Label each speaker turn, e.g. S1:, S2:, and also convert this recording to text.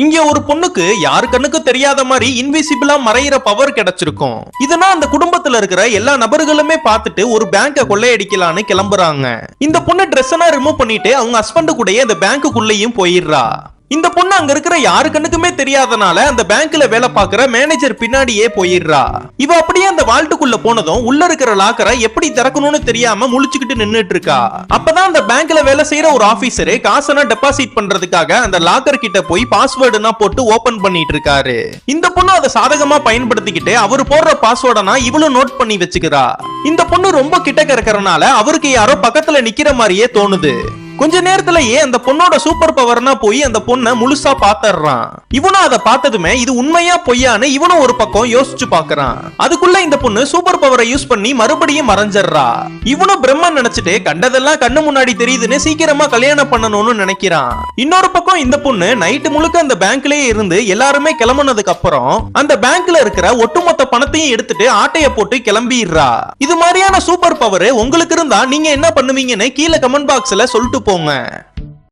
S1: இங்க ஒரு பொண்ணுக்கு யாரு கண்ணுக்கு தெரியாத மாதிரி இன்விசிபிளா மறையிற பவர் கிடைச்சிருக்கும். இதனா அந்த குடும்பத்துல இருக்கிற எல்லா நபர்களுமே பார்த்துட்டு ஒரு பேங்க கொள்ளையடிக்கலான்னு கிளம்புறாங்க. இந்த பொண்ணு ட்ரெஸ் எல்லாம் ரிமூவ் பண்ணிட்டு அவங்க ஹஸ்பண்ட் கூடயே அந்த பேங்குக்குள்ளேயும் போயிடுறா. இந்த பொண்ணு அங்க இருக்கிற யாரு கண்ணுக்குமே தெரியாதனால அந்த பேங்க்ல வேலை பார்க்கிற மேனேஜர் பின்னாடியே போயிடுறா. இவ அப்படியே அந்த வால்ட்டுக்குள்ள போனதும் உள்ள இருக்கிற லாக்கரை எப்படி திறக்கணும்னு தெரியாம முழிச்சுக்கிட்டு நின்னுட்டு இருக்கா. அப்பதான் அந்த பேங்க்ல வேலை செய்யற ஒரு ஆபீசரு காசெல்லாம் டெபாசிட் பண்றதுக்காக அந்த லாக்கர் கிட்ட போய் பாஸ்வேர்டுனா போட்டு ஓபன் பண்ணிட்டு இருக்காரு. இந்த பொண்ணு அதை சாதகமா பயன்படுத்திக்கிட்டு அவரு போடுற பாஸ்வேர்டனா இவளும் நோட் பண்ணி வச்சுக்கிறா. இந்த பொண்ணு ரொம்ப கிட்டக்க இருக்கிறனால அவருக்கு யாரோ பக்கத்துல நிக்கிற மாதிரியே தோணுது. கொஞ்ச நேரத்திலேயே அந்த பொண்ணோட சூப்பர் பவர்னா போய் அந்த பொண்ணை முழுசா பாத்துறான். இவனும் அதை பார்த்ததுமே இது உண்மையா பொய்யான்னு இவனும் ஒரு பக்கம் யோசிச்சு பாக்குறான். அதுக்குள்ள இந்த பொண்ணு சூப்பர் பவரை யூஸ் பண்ணி மறுபடியும் மறைஞ்சிடுறா. இவனும் பிரம்மன் நினைச்சிட்டு கண்டதெல்லாம் கண்ணு முன்னாடி தெரியுதுன்னு சீக்கிரமா கல்யாணம் பண்ணணும்னு நினைக்கிறான். இன்னொரு பக்கம் இந்த பொண்ணு நைட்டு முழுக்க அந்த பேங்க்லயே இருந்து எல்லாருமே கிளம்புனதுக்கு அப்புறம் அந்த பேங்க்ல இருக்கிற ஒட்டுமொத்த பணத்தையும் எடுத்துட்டு ஆட்டைய போட்டு கிளம்பிடுறா. இது மாதிரியான சூப்பர் பவர் உங்களுக்கு இருந்தா நீங்க என்ன பண்ணுவீங்கன்னு கீழே கமெண்ட் பாக்ஸ்ல சொல்லிட்டு போங்க.